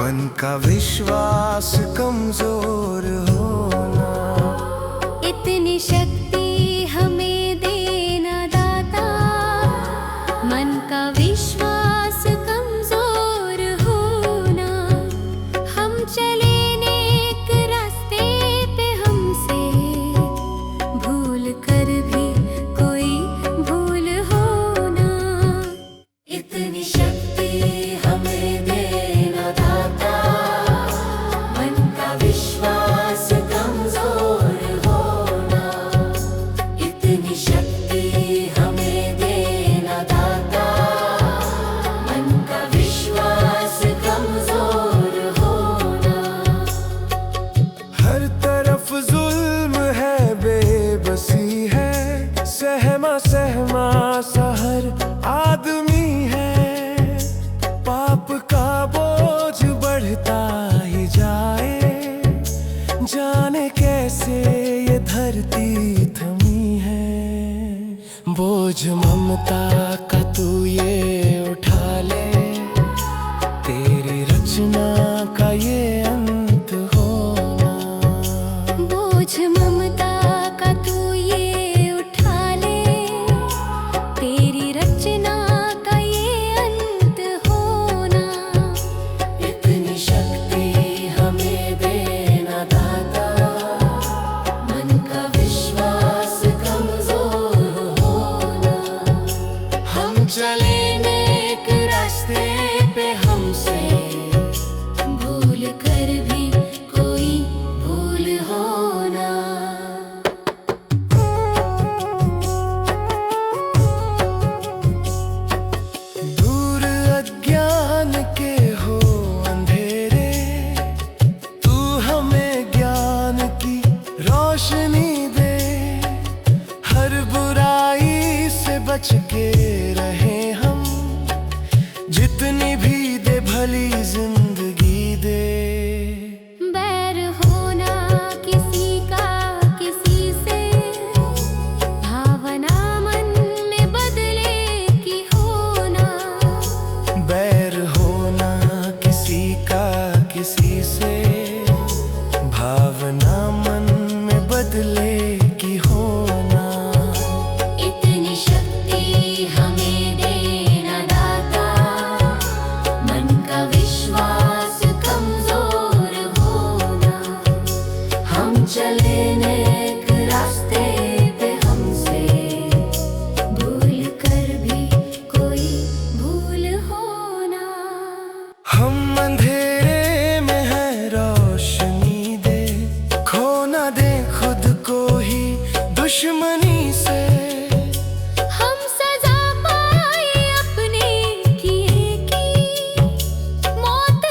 मन का विश्वास कमजोर होना। इतनी शक्ति हमें देना दाता, मन का विश्वास कमजोर होना। हम चले नेक रास्ते पे, हमसे भूल कर भी कोई भूल होना। इतनी शक्ति हमें देना दाता, मन का विश्वास कमजोर होना। इतनी शक्ति हमें देना दाता, मन का विश्वास कमजोर होना। हर तरफ जुल्म है, बेबसी है, सहमा सहमा सा हर आदमी है। पाप का बोझ बढ़ता ही जाए, जाने कैसे ये धरती थमी है। बोझ ममता का तू ये उठा ले, तेरी रचना का ये अंत होना। बोझ ममता का तू ये उठा ले, तेरी रचना का ये अंत होना। इतनी शक्ति हमें देना दाता, मन का विश्वास कमजोर होना। हम चले नेक रास्ते पे, हमसे भूल कर भी कोई भूल होना। दूर अज्ञान के हो अंधेरे, तू हमें ज्ञान की रोशनी दे। हर बुराई से बच के रहे हम, जितनी भी दे भली जिंदगी दे। बैर होना किसी का किसी से, भावना मन में बदले की होना। बैर होना किसी का किसी से, भावना मन में बदले की होना। इतनी शक्ति हमें देना दाता, मन का विश्वास कमजोर होना। हम चले नेक रास्ते पे, हमसे भूल कर भी कोई भूल होना। हम अंधेरे में है, रोशनी दे। खो ना दे खुद को ही दुश्मनी से। हम सजा पाए अपने किए की, मौत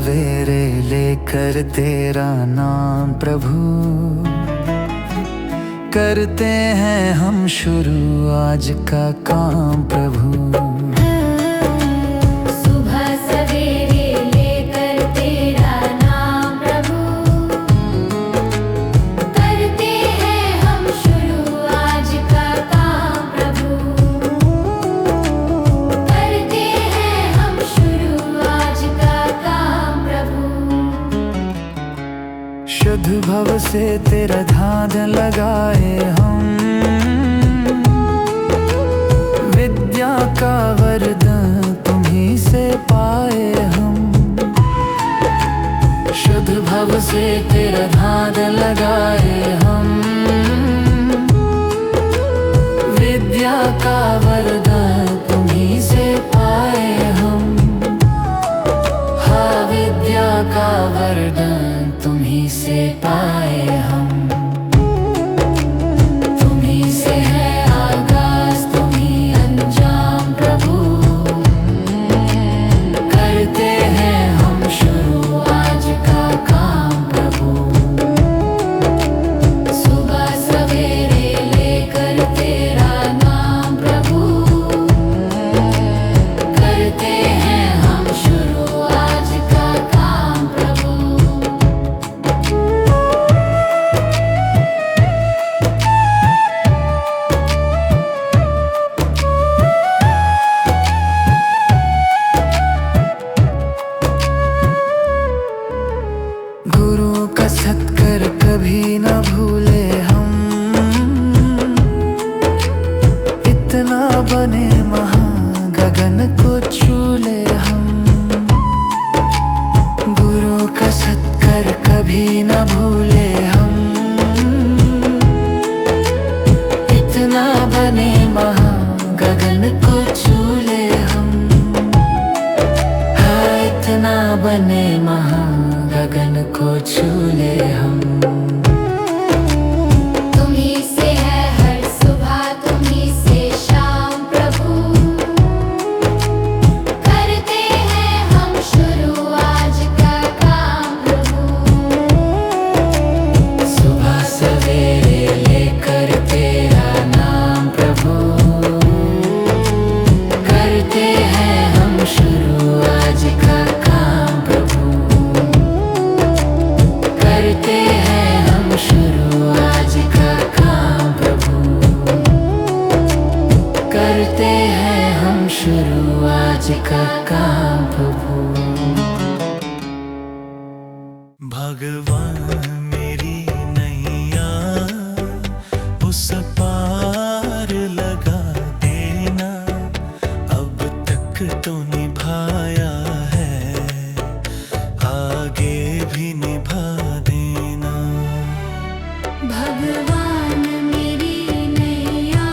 सवेरे लेकर तेरा नाम प्रभु, करते हैं हम शुरू आज का काम प्रभु। सुबह सवेरे लेकर तेरा नाम प्रभु, करते हैं हम शुरू आज का काम प्रभु, करते हैं हम शुरू आज का काम प्रभु। शुद्ध भव से तेरा ध्यान लगाए हम, विद्या का वरदान तुम्हीं से पाए हम। शुद्ध भव से तेरा ध्यान लगाए हम, विद्या का वरदान तुम्हीं से पाए हम। हाँ, विद्या का वरदान तुम्हीं से पाए हम। तुम्हीं से है आगाज, तुम्हीं अंजाम प्रभु, करते हैं हम शुरू आज का काम प्रभु। सुबह सवेरे लेकर तेरा नाम प्रभु, करते हैं हम शुरू आज का काम प्रभु। गुरु का सत्कर कभी न भूले हम, इतना बने महान गगन को छू ले हम। गुरु का सत्कर कभी न भूले हम, इतना बने महान गगन को छू ले हम। हाँ, इतना बने महान गगन को छू ले हम। तुम्हीं से है हर सुबह, तुम्हीं से शाम प्रभु, करते हैं हम शुरू आज का काम प्रभु। सुबह सवेरे लेकर तेरा नाम प्रभु, करते हैं हम शुरू आज का काम प्रभु। करते हैं हम शुरू आज का काम प्रभु, करते हैं हम शुरू आज का काम प्रभु। भगवान मेरी नैया उस पार लगा देना, अब तक तो निभाया है, आगे भी निभा देना। भगवान मेरी नैया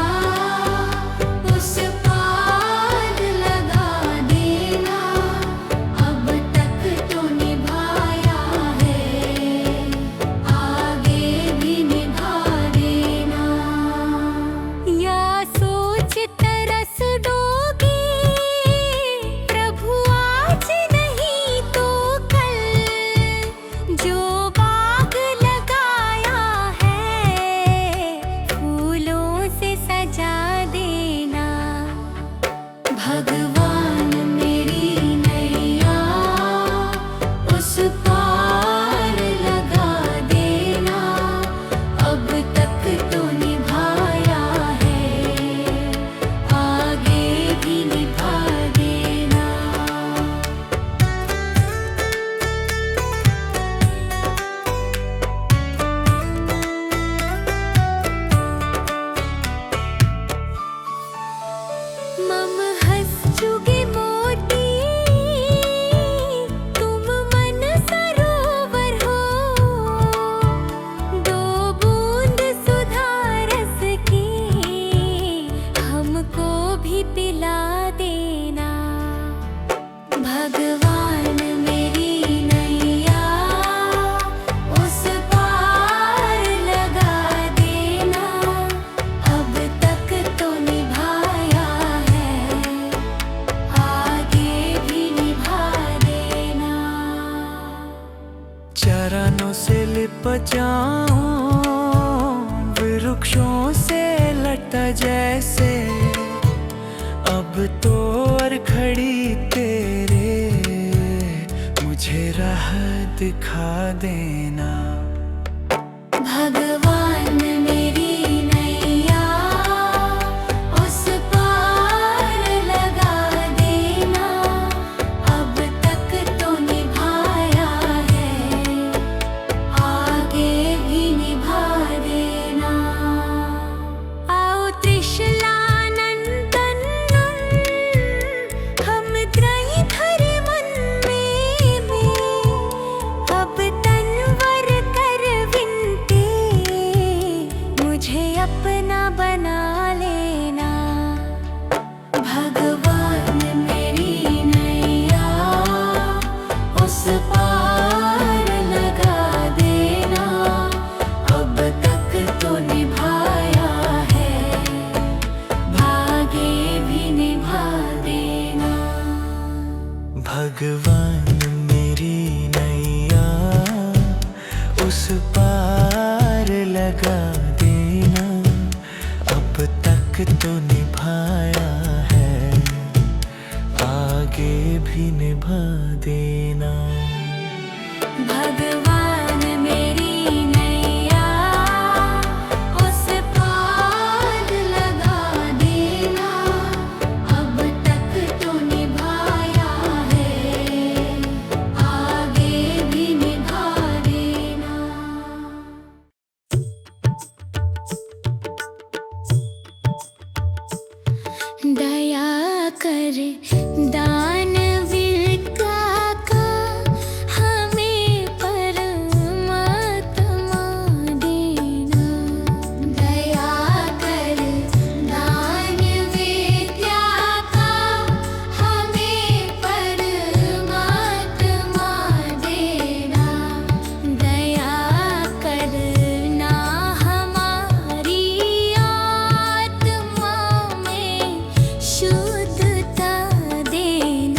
उस पार लगा देना, अब तक तो निभाया है, आगे भी निभा देना। बचाऊं, वृक्षों से लटा जैसे अब तो और खड़ी तेरे, मुझे राह दिखा देना। भगवान मेरी नैया उस पार लगा देना, अब तक तो निभाया है, आगे भी निभा देना। आओ त्रिशलानंदन हम त्रयी धर्मन में, अब तनवर कर विनते, मुझे अपना बना लेना। भगवान मेरी नैया उस पार लगा देना, अब तक तो निभाया है, भागे भी निभा देना। भगवान मेरी नैया उस पार लगा देना, अब तक तो निभाया है, आगे भी निभा देना। भगवान मेरी नैया उस पार लगा देना, अब तक तो निभाया है, आगे भी निभा देना। दया कर दानवीर का हमें परमात्मा देना। दया कर दानवीर का हमें परमात्मा देना। दया करना हमारी आत्मा में शुद्धता देना।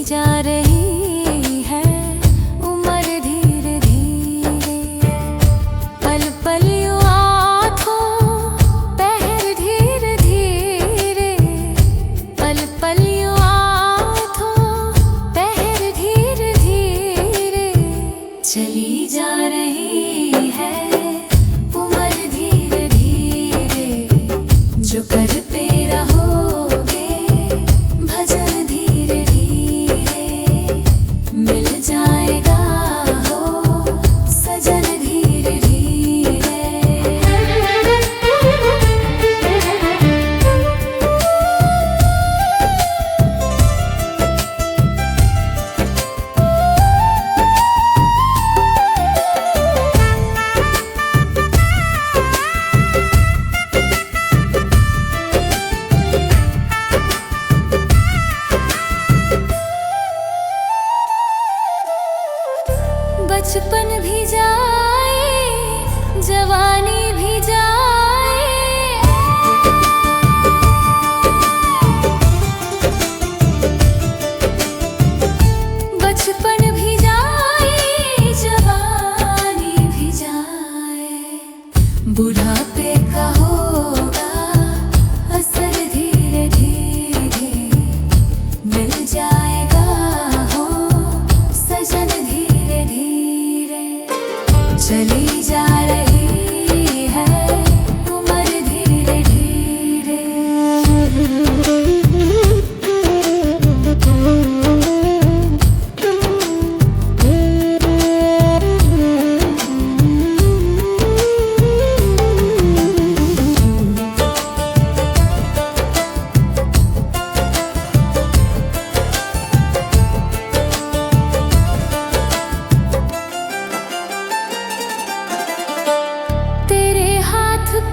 जा रही है उम्र धीरे धीरे, पल पल यूं आँखों पहर धीरे धीरे, पल पल यूं आँखों पहर धीरे धीरे, चली जा रही है उम्र धीरे धीरे। जो करते रहोगे भजन धीरे धीरे, मिल जाएगा हो सजन धीरे धीरे। बचपन भी जाए जवानी भी जाए, बचपन भी जाए जवानी भी जाए, बुढ़ापे का होगा असर धीरे धीरे, मिल जाएगा हो सजन धीरे धीरे। चली जा रही है उम्र धीरे धीरे।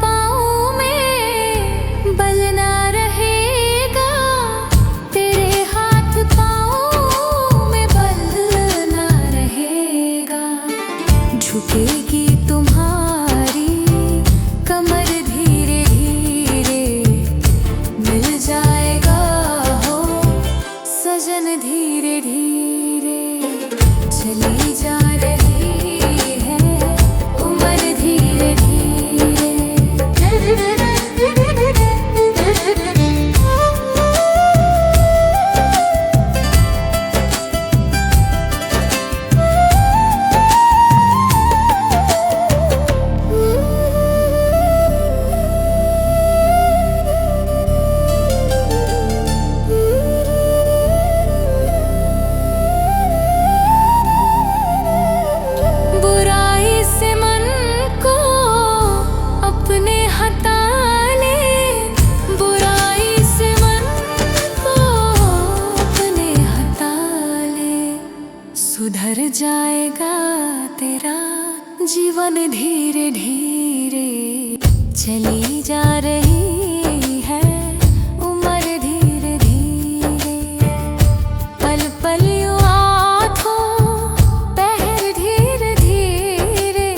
पाँव में बल ना रहेगा, तेरे हाथ पाँव में बल ना रहेगा, झुकेगी तुम्हारी कमर धीरे धीरे, मिल जाएगा हो सजन धीरे धीरे। चली जा रही है उम्र धीरे धीरे। बुराई से मन को अपने हटा ले, बुराई से मन को अपने हटा ले, सुधर जाएगा तेरा जीवन धीरे धीरे। चली जा रही है उम्र धीरे धीरे, पल पल यूं आँखों पहर धीरे धीरे,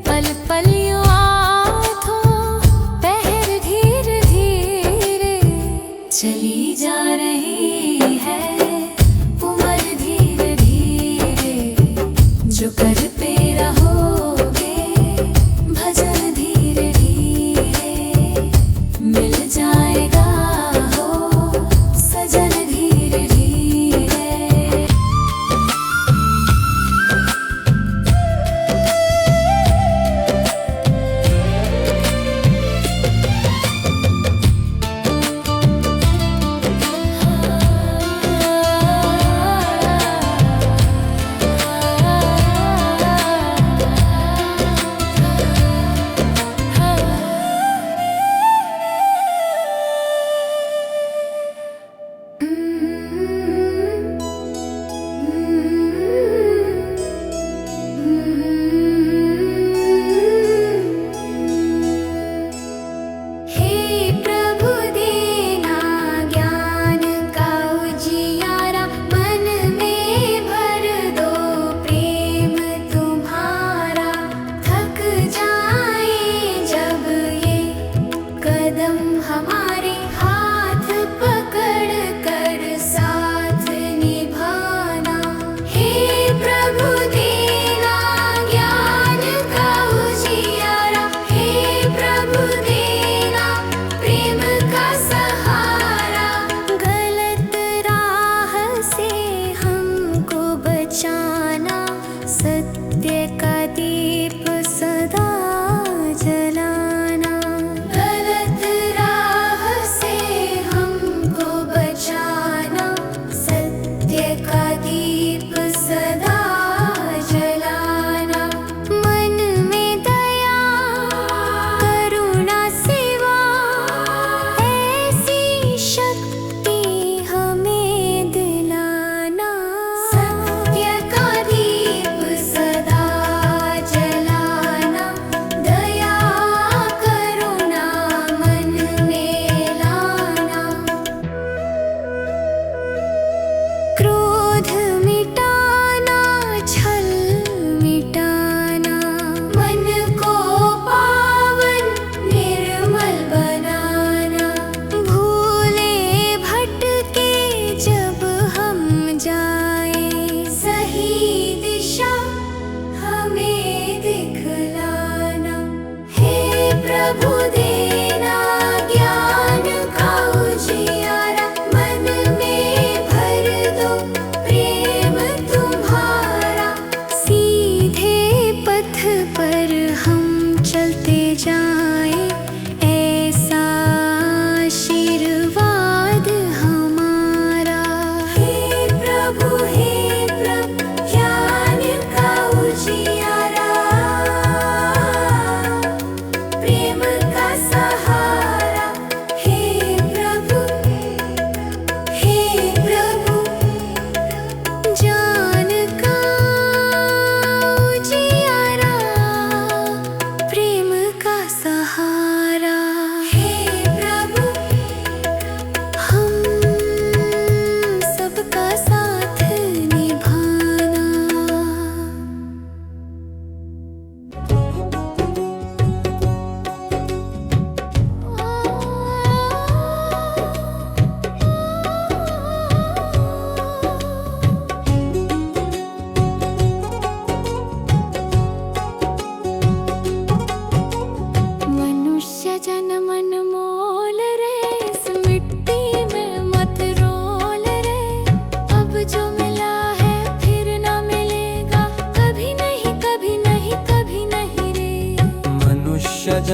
पल पल यूं आँखों पहर धीरे धीरे, चली जा रही है उम्र धीरे धीरे। जो करते रहोगे भजन धीरे धीरे,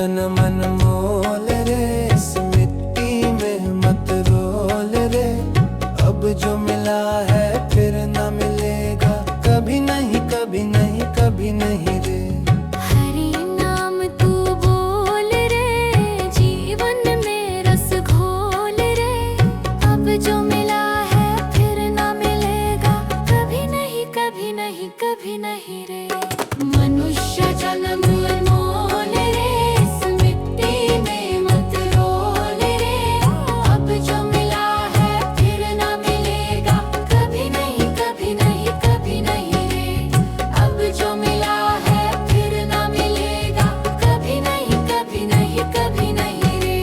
जन्म अनमोल रे, इस मिट्टी में मत रोल रे। अब जो मिला है फिर न मिलेगा, कभी नहीं कभी नहीं कभी नहीं रे। हरि नाम तू बोल रे, जीवन में रस घोल रे। अब जो मिला है फिर ना मिलेगा, कभी नहीं कभी नहीं कभी नहीं रे। मनुष्य जन्म अनमोल रे, इस मिट्टी में मत रोल रे। अब जो मिला है फिर ना मिलेगा, कभी नहीं कभी नहीं कभी नहीं रे। अब जो मिला है फिर ना मिलेगा, कभी नहीं कभी नहीं कभी नहीं रे।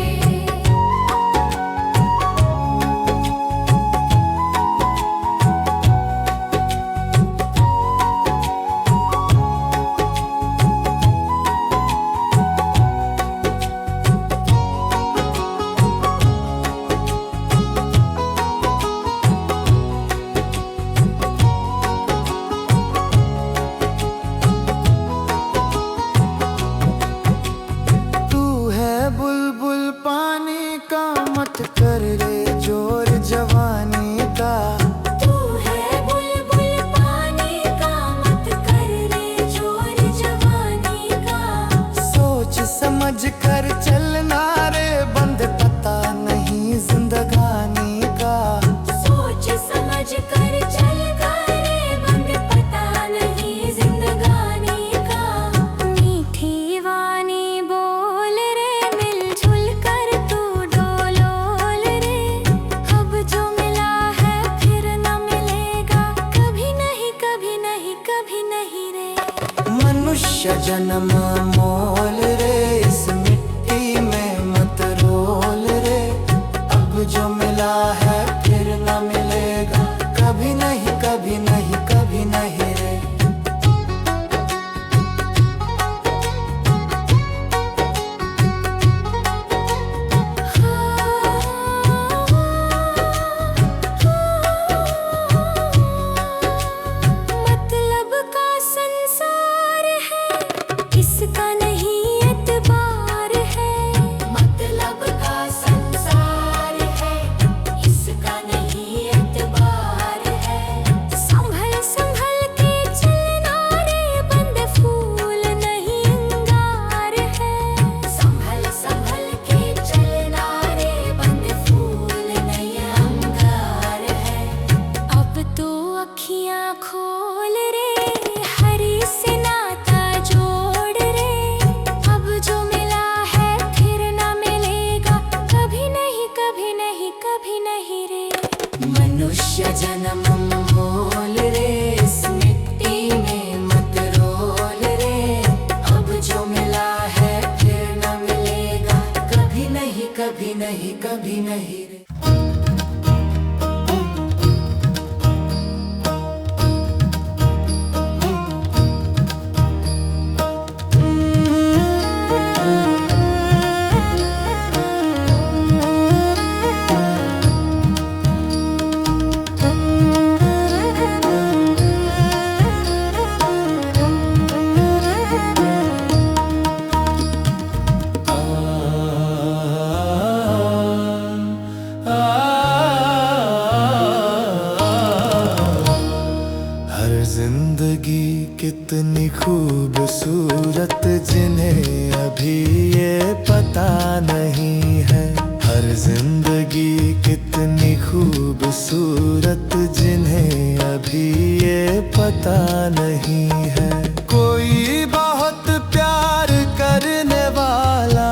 तू है बुलबुल पानी का, मत कर रे जोर जवानी का। तू है बुलबुल पानी का, मत कर रे जोर जवानी का। सोच समझ कर चलना रे, बंद पता नहीं जिंदगानी का। सोच समझ कर चल करे, बंद पता नहीं जिंदगानी का। मीठी वाणी बोल रे, मिलजुल कर तू डोलोल रे। अब जो मिला है फिर ना मिलेगा, कभी नहीं कभी नहीं कभी नहीं रे। मनुष्य जन्म मोल रे, इस मिट्टी में मत रोल रे। अब जो मिला है फिर न मिलेगा, कभी नहीं कभी नहीं कभी नहीं रे। मतलब का संसार है, इसका नहीं एतबार है। मतलब का संसार है, इसका नहीं एतबार है। संभल संभल के चलना रे, बंद फूल नहीं अंगार है। संभल संभल के चलना रे, बंद फूल नहीं अंगार है। अब तो अखियां खोल रे, हरि से नाता जोड़ रे। अब जो मिला है फिर ना मिलेगा, कभी नहीं कभी नहीं कभी नहीं रे। मनुष्य जन्म मोल रे, इस मिट्टी में मत रोल रे। अब जो मिला है फिर ना मिलेगा, कभी नहीं कभी नहीं कभी नहीं रे। हर जिंदगी कितनी खूबसूरत, जिन्हें अभी ये पता नहीं है। हर जिंदगी कितनी खूबसूरत, जिन्हें अभी ये पता नहीं है। कोई बहुत प्यार करने वाला,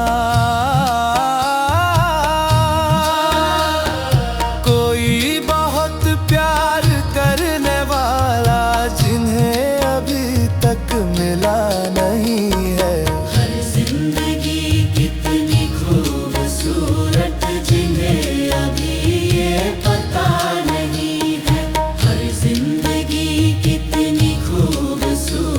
कोई बहुत प्यार करने वाला, जिन्हें अभी तक मिला नहीं है। हर जिंदगी कितनी खूबसूरत, जिन्हें अभी ये पता नहीं है। हर जिंदगी कितनी खूबसूरत,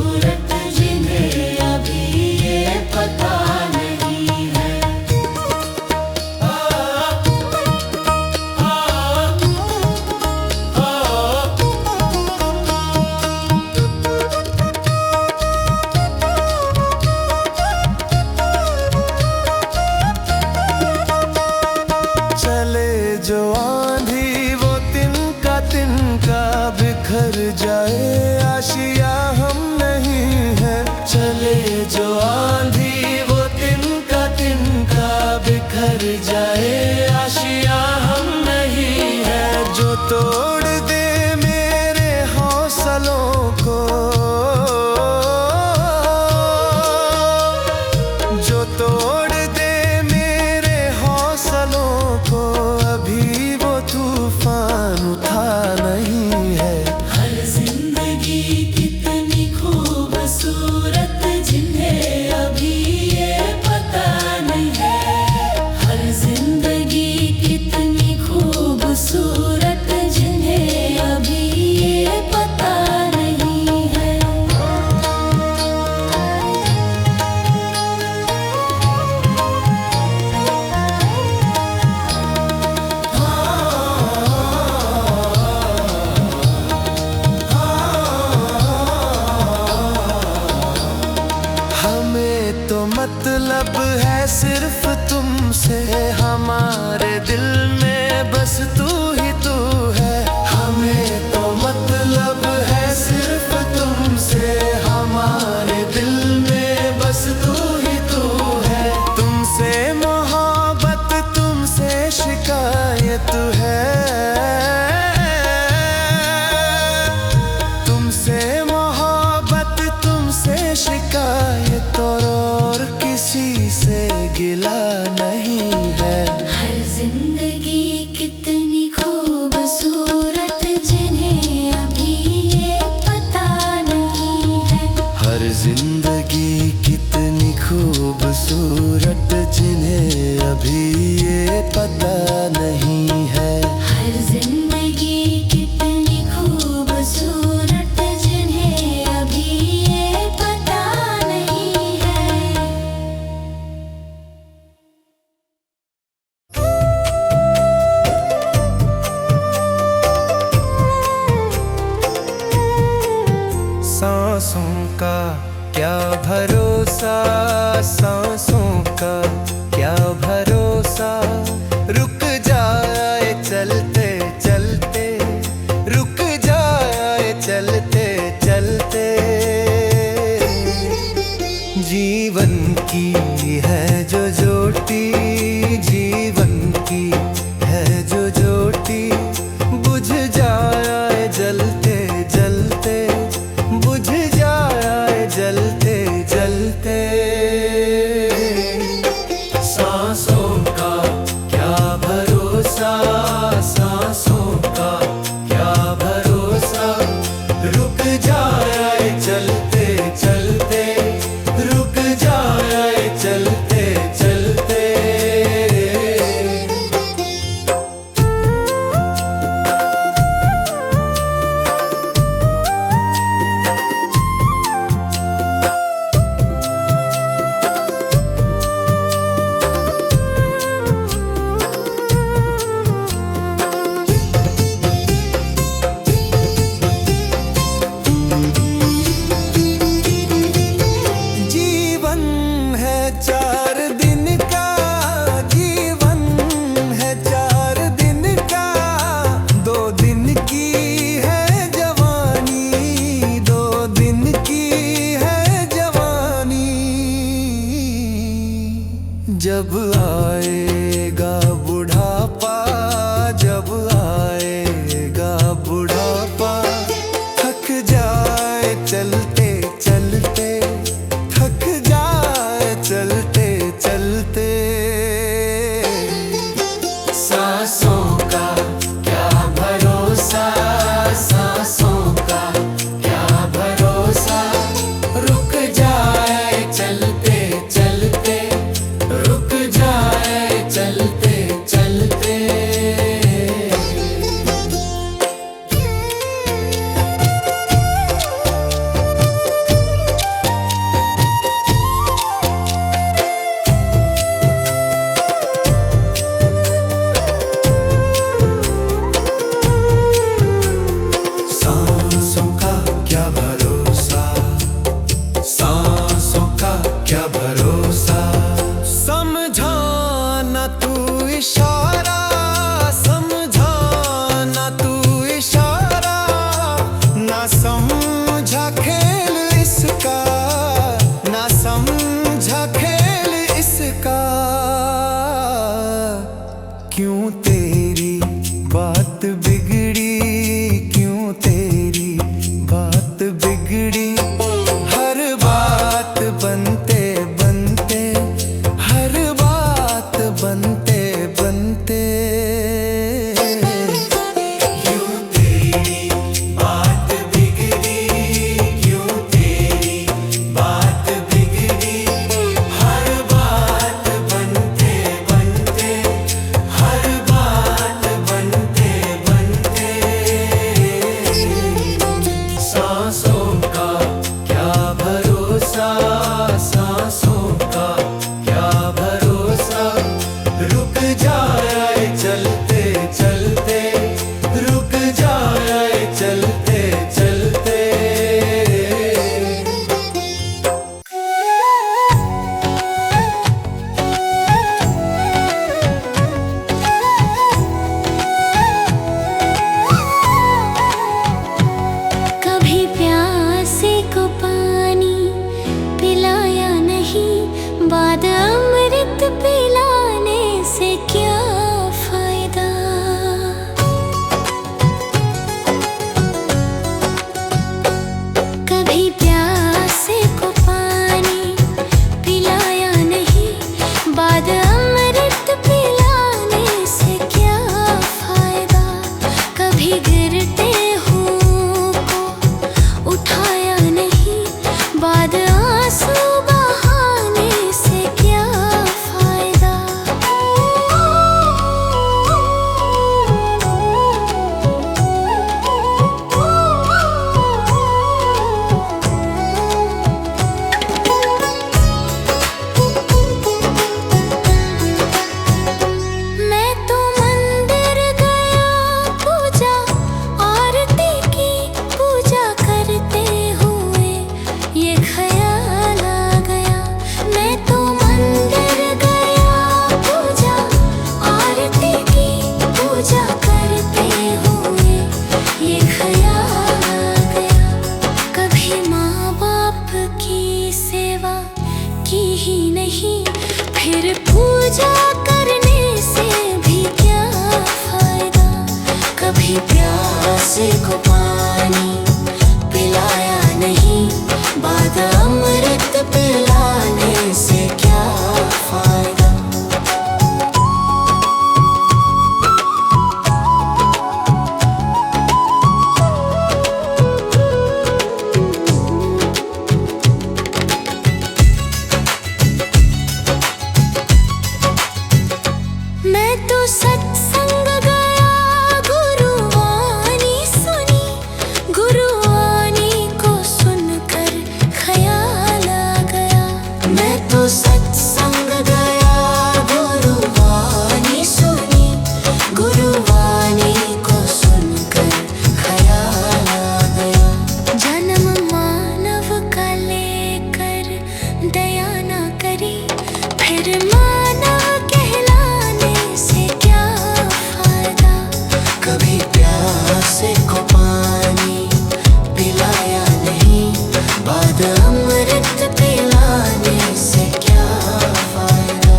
सिर्फ तुमसे, हमारे दिल में बस तू ही तू है। हमें तो मतलब है सिर्फ तुमसे, हमारे दिल में बस तू ही तू है। तुमसे मोहब्बत, तुमसे शिकायत है, तुमसे मोहब्बत, तुमसे शिकायत, और किसी से गिला नहीं है। हर जिंदगी कितनी खूबसूरत जिन्हें अभी ये पता नहीं है। हर जिंदगी कितनी खूबसूरत जिन्हें अभी ये पता नहीं है। हर जिंदगी कितनी खूबसूरत जिन्हें अभी ये पता नहीं है। सांसों का क्या भरोसा, सांसों का क्या भरोसा, रुक जाए चलते चलते, रुक जाए चलते चलते। जीवन की है जो ज्योति, जीवन की है जो ज्योति, बुझ जाए जलते जलते, बुझ जाए जलते जलते। सांसों का प्यासे को पानी पिलाया नहीं, बाद अमृत पिलाने से क्या फायदा। मैं तो सत्संग गया, गुरुवाणी सुनी, गुरुवाणी को सुनकर ख्याल आ गया। मैं तो सत्संग गया, गुरुवाणी सुनी, गुरुवाणी को सुनकर ख्याल आ गया। जन्म मानव का लेकर दया न करी, फिर मानव कहलाने से क्या फायदा। कभी प्यासे को पानी पिलाया नहीं, बाद अमृत पिलाने से क्या फायदा।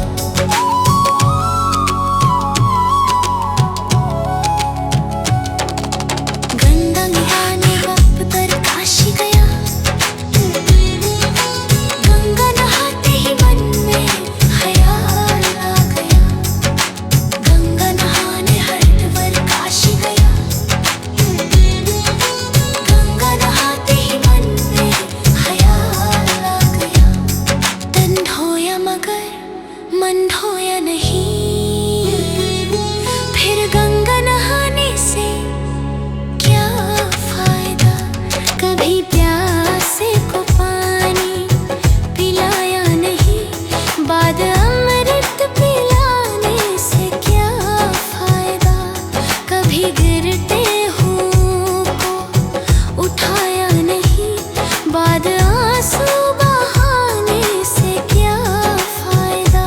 गंगा नहाने वक्त पर काशी गया, गंगा नहाते ही मन में ख्याल आ गया। गंगा नहाने हरिद्वार काशी गया, गंगा नहाते ही मन में ख्याल आ गया। तन धोया मगर मन धोया नहीं, फिर गंगा नहाने से क्या फायदा। कभी प्यासे को पानी पिलाया नहीं, बाद अमृत पिलाने से क्या फायदा। कभी गिरते हुओं को उठाया नहीं, बाद आंसू बहाने से क्या फायदा।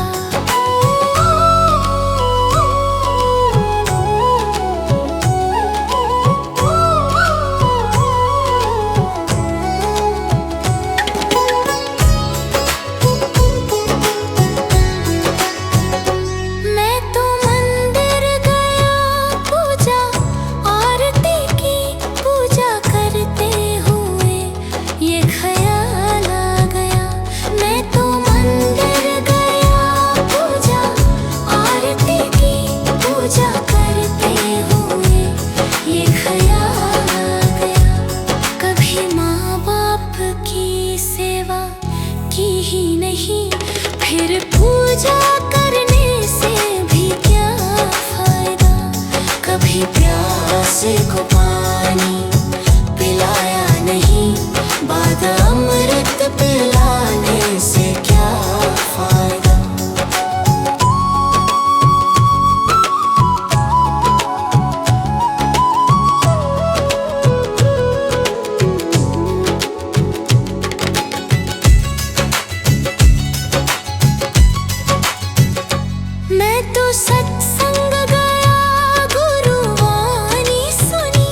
मैं तो मंदिर गया, पूजा आरती की, पूजा करते हुए ये ख्याल आ गया। मैं तो मंदिर गया, पूजा आरती की, पूजा करते हुए ये ख्याल आ गया। कभी माँ बाप की सेवा की ही नहीं, फिर पूजा करने से भी क्या फायदा। कभी प्यासे को पानी पिलाया नहीं, बाद अमृत पिलाने से क्या फायदा। मैं तो सत्संग गया, गुरुवाणी सुनी,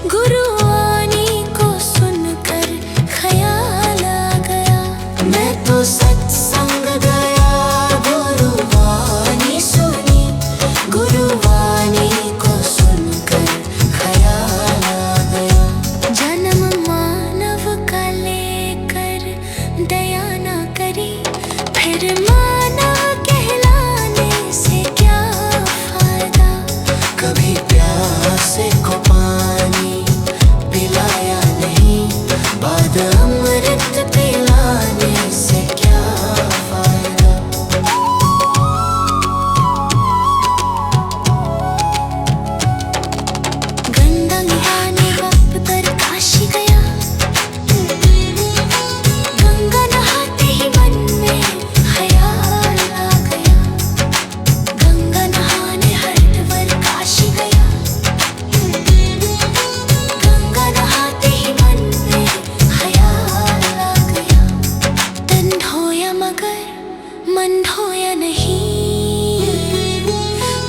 गुरुवाणी को सुनकर ख्याल आ गया। मैं तो सत्संग गया, गुरुवाणी सुनी, गुरुवाणी को सुनकर ख्याल आ गया। जन्म मानव का लेकर दया न करी, फिर मानव कहलाने से क्या फायदा। कभी प्यासे को पानी पिलाया नहीं, बाद अमृत पिलाने से क्या फायदा। गंगा नहाने वक्त पर काशी गया, गंगा नहाते ही मन में ख्याल आ गया। गंगा नहाने हरिद्वार काशी गया, गंगा नहाते ही मन में ख्याल आ गया। तन धोया मगर मन धोया नहीं,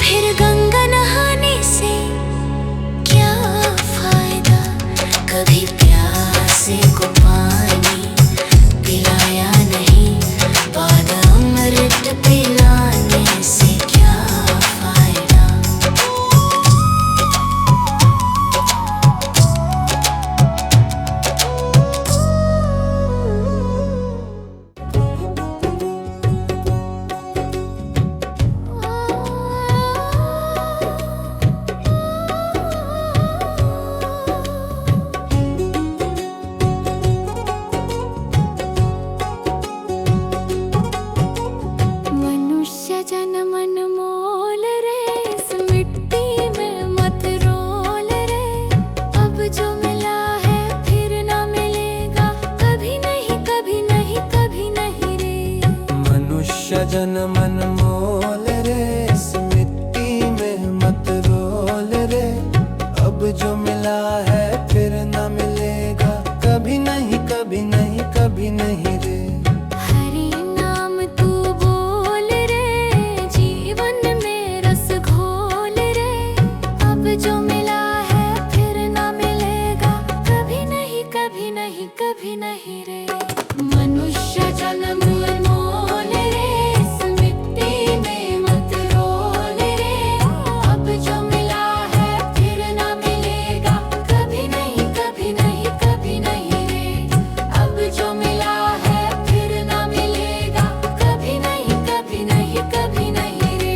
फिर गंगा नहाने से क्या फायदा। कभी प्यासे को पानी पिलाया नहीं, बाद अमृत पिलाने से क्या फायदा। कभी नहीं रे। मनुष्य जन्म अनमोल रे, इस मिट्टी में मत रोल रे। अब जो मिला है फिर ना मिलेगा, कभी नहीं कभी नहीं कभी नहीं रे। अब जो मिला है फिर ना मिलेगा, कभी नहीं कभी नहीं कभी नहीं रे।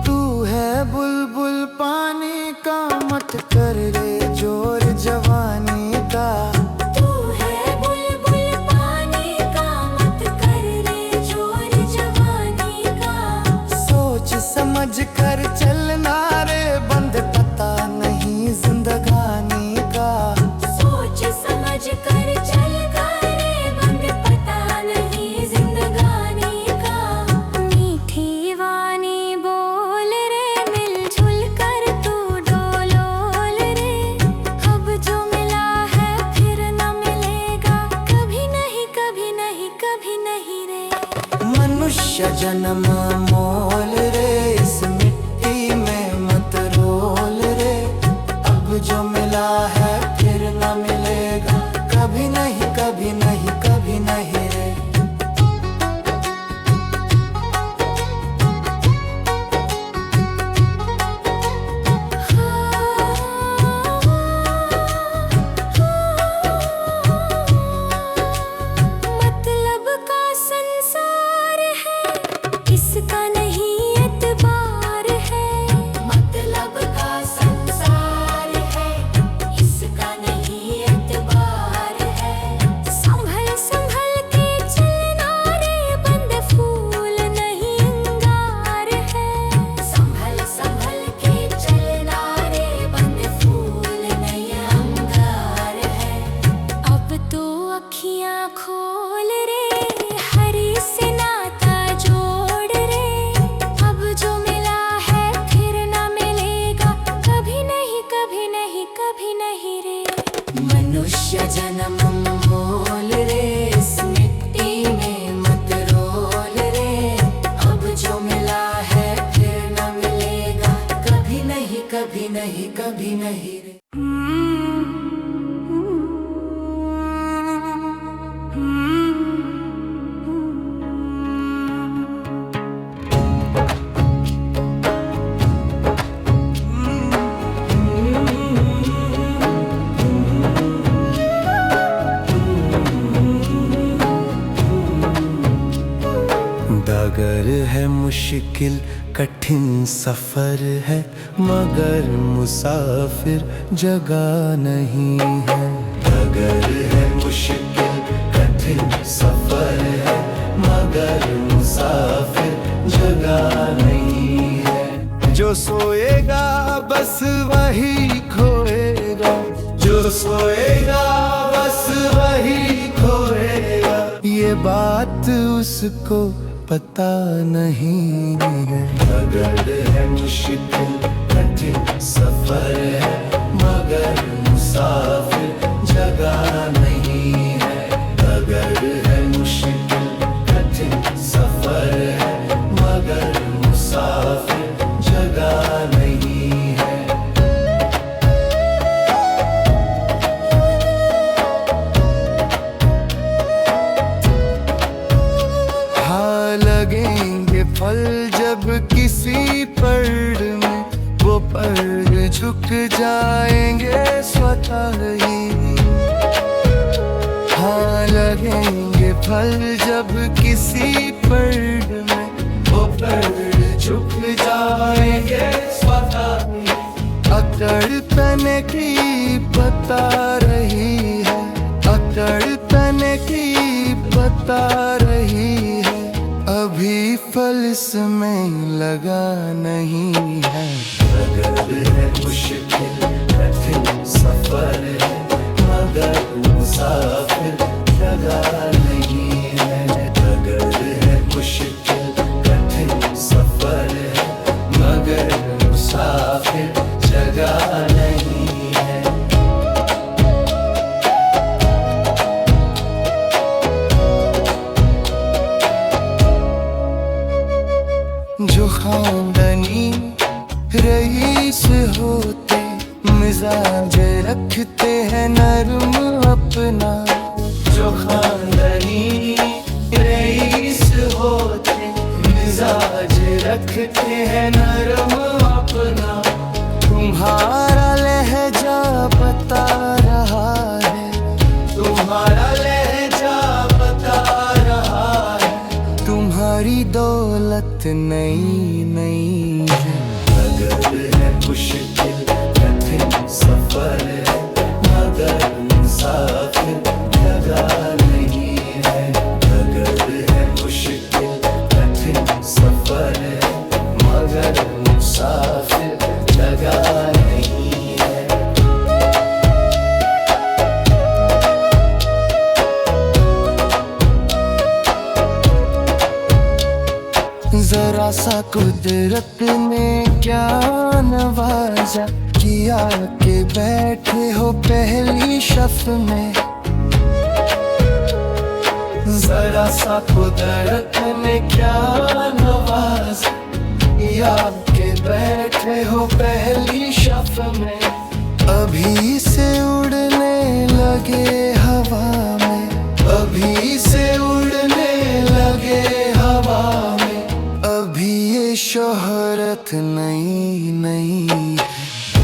तू है बुलबुल पानी का, मत कर रे जोर जवानी का। तू है बुलबुल पानी का, मत कर रे जोर जवानी का। सोच समझ कर चलना रे, बंद पता नहीं जिंदगानी का। सोच समझ कर चल रे, बंद पता नहीं जिंदगानी का। मीठी वाणी बोल रे, मिलजुल कर तू डोलोल रे। अब जो मिला है फिर न मिलेगा, कभी नहीं कभी नहीं कभी नहीं रे। मनुष्य जन्म मोल रे, इस मिट्टी में मत रोल रे। अब जो मिला है फिर न मिलेगा, कभी नहीं कभी नहीं कभी नहीं रे। मतलब का संसार है, इसका नहीं एतबार है। मतलब का संसार है, इसका नहीं एतबार है। संभल संभल के चलना रे, बंद फूल नहीं अंगार है। संभल संभल के चलना रे, बंद फूल नहीं अंगार है। अब तो अखियां खोल रे, हरी से नाता जोड़ रे। अब जो मिला है फिर ना मिलेगा, कभी नहीं कभी नहीं कभी नहीं रे। मनुष्य जन्म मोल रे, इस मिट्टी में मत रोल रे। अब जो मिला है फिर ना मिलेगा, कभी नहीं कभी नहीं कभी नहीं रे। डगर है मुश्किल कठिन सफर है, मगर मुसाफिर जगह नहीं है। डगर है मुश्किल कठिन सफर है, मगर मुसाफिर जगह नहीं है। जो सोएगा बस वही खोएगा, जो सोएगा बस वही खोएगा। ये बात उसको पता नहीं है। डगर है मुश्किल कठिन सफर है, मगर मुसाफिर जगह नहीं है। डगर है मुश्किल कठिन सफर है, मगर मुसाफिर जगह नहीं है। हाँ लगेंगे फल जब किसी पेड़ में, वो पेड़ झुक जाएंगे स्वतः ही। हाँ लगेंगे फल जब किसी पेड़ में, वो पेड़ झुक जाएंगे स्वतः ही। अकड़ तने की बता रही है, अकड़ तने की बता रही है। अभी फल इसमें लगा नहीं है। डगर है मुश्किल कठिन सफर है, मगर मुसाफिर जगह नहीं है। शोहरत नई नई है। अगर है मुश्किल कठिन सफर है, मगर मुसाफिर जगह नहीं है। अगर है मुश्किल कठिन सफर है, मगर मुसाफिर जगह नहीं है। जरा सा कुदरत ने क्या नवाजा, किया के बैठे हो पहली शफ में। जरा सा कुदरत ने क्या नवाजा, किया के बैठे हो पहली शफ में। अभी से उड़ने लगे हवा में, अभी से उड़ने लगे हवा में। अभी ये शोहरत नई नई।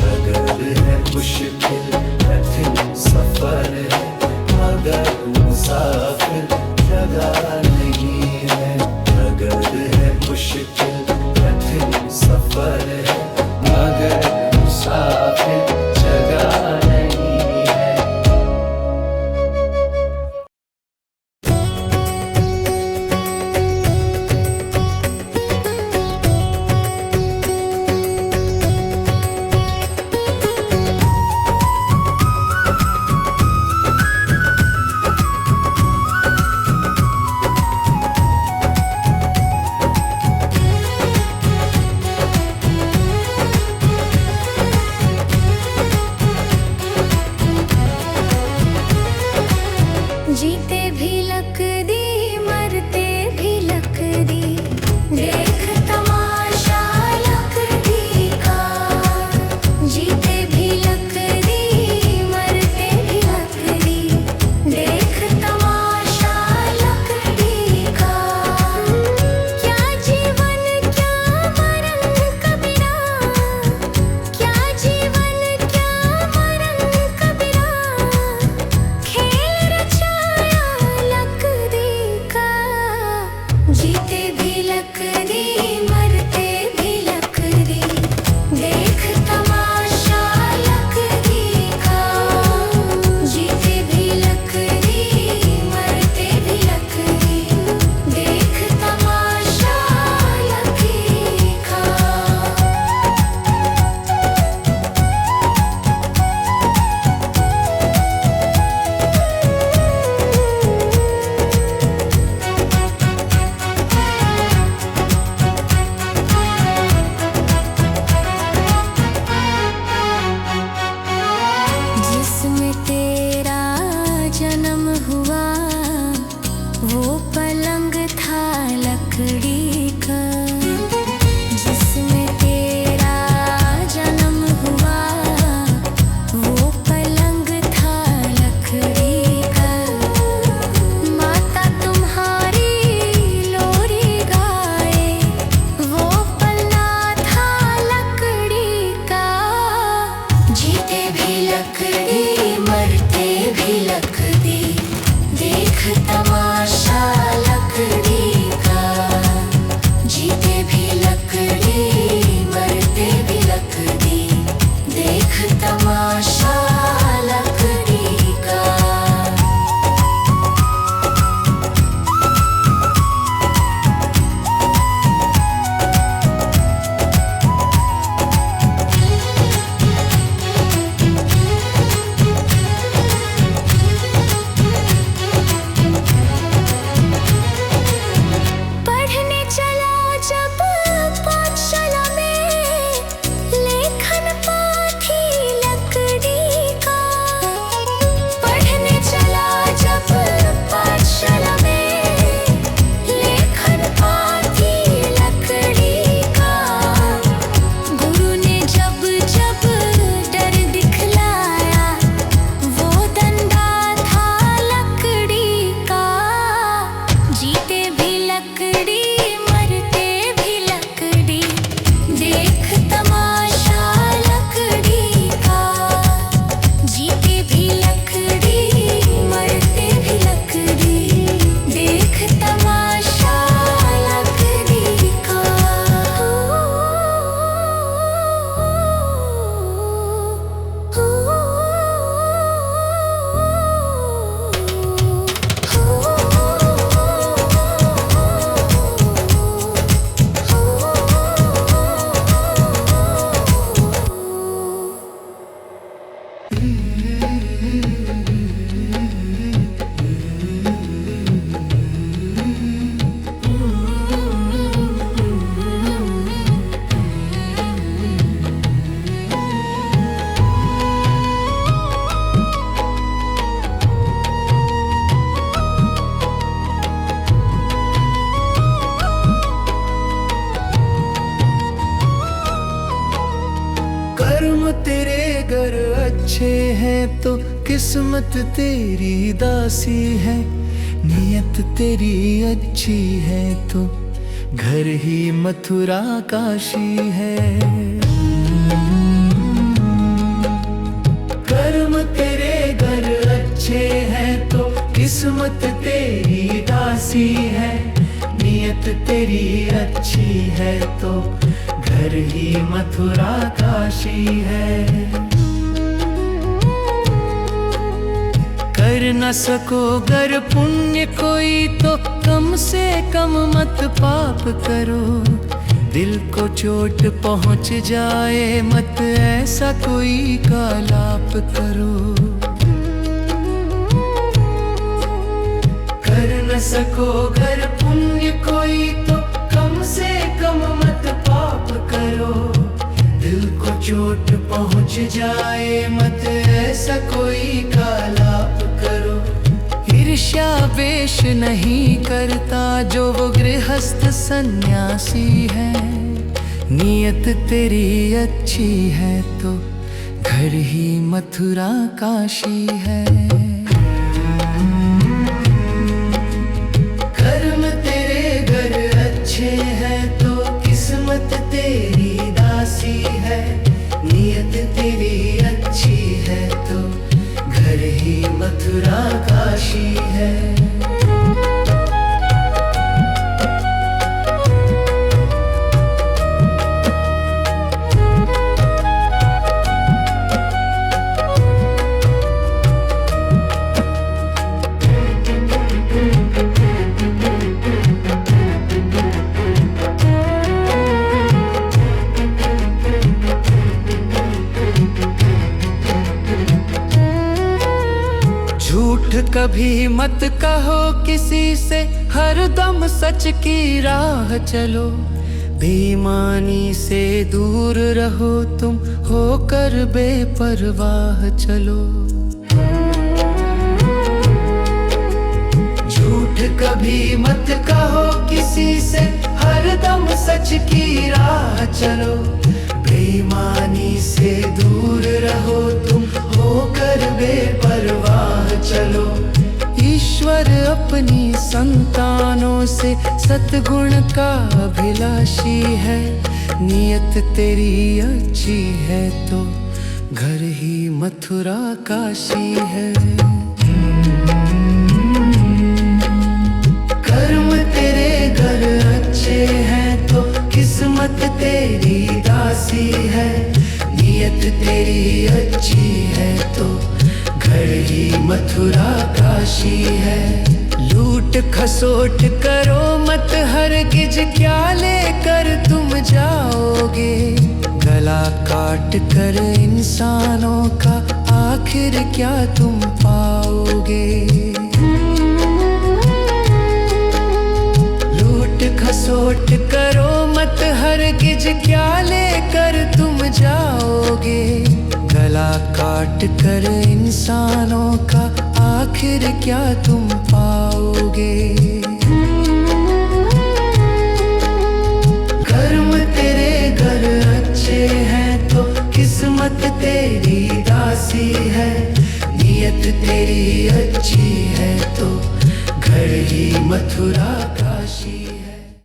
अगर है मुश्किल कठिन सफर है, मगर मुसाफिर जगह नहीं है। अगर है मुश्किल कठिन सफर है, मगर मुसाफिर जगह नहीं है। जीते भी लक दी, मरते भी लक दी, देख तमाशा लक दी का। जीते भी लक दी, मरते भी लक दी, देख तमाशा लक दी का। क्या जीवन क्या मरण कबीरा, क्या जीवन क्या मरण कबीरा। खेल रचाया लक दी का। जीते भी लक दी, मरते भी लक दी, देख तमाशा लक दी का। जीते भी लक दी, मरते भी लक दी, देख तमाशा लक दी का। जिसमें तेरा जन्म हुआ, वो पलंग था लकड़ी का। जिसमें तेरा जन्म हुआ, वो पलंग था लकड़ी का। माता तुम्हारी लोरी गाए, वो पलना था लकड़ी का। जीते भी लक दी, मरते भी लक दी, देख तमाशा अच्छे हैं तो किस्मत तेरी दासी है, नियत तेरी अच्छी है तो घर ही मथुरा काशी है। कर्म तेरे घर अच्छे हैं तो किस्मत तेरी दासी है, नियत तेरी अच्छी है तो घर ही मथुरा काशी है। कर न सको गर पुण्य कोई तो कम से कम मत पाप करो, दिल को चोट पहुंच जाए मत ऐसा कोई कालाप करो। कर न सको गर पुण्य कोई तो कम से कम मत पाप करो, दिल को चोट पहुंच जाए मत ऐसा कोई कालाप करो। ईर्ष्या वेश नहीं करता जो वो गृहस्थ सन्यासी है, नियत तेरी अच्छी है तो घर ही मथुरा काशी है। कर्म तेरे घर अच्छे हैं तो किस्मत तेरी दासी है, नियत तेरी अच्छी है तो घर ही मथुरा काशी है। झूठ कभी मत कहो किसी से, हरदम सच की राह चलो। बेईमानी से दूर रहो तुम, होकर बेपरवाह चलो। झूठ कभी मत कहो किसी से, हरदम सच की राह चलो। बेईमानी से दूर रहो तुम, होकर बेपरवाह चलो। ईश्वर अपनी संतानों से सतगुण का अभिलाषी है, नियत तेरी अच्छी है तो घर ही मथुरा काशी है। कर्म तेरे घर अच्छे हैं तो किस्मत तेरी दासी है, नियत तेरी अच्छी है तो घर ही मथुरा काशी है। लूट खसोट करो मत हरगिज, क्या लेकर तुम जाओगे। गला काट कर इंसानों का आखिर क्या तुम पाओगे। लूट खसोट करो मत हरगिज, क्या लेकर तुम जाओगे। गला काट कर इंसानों का आखिर क्या तुम पाओगे। कर्म तेरे घर अच्छे हैं तो किस्मत तेरी दासी है, नियत तेरी अच्छी है तो घर ही मथुरा का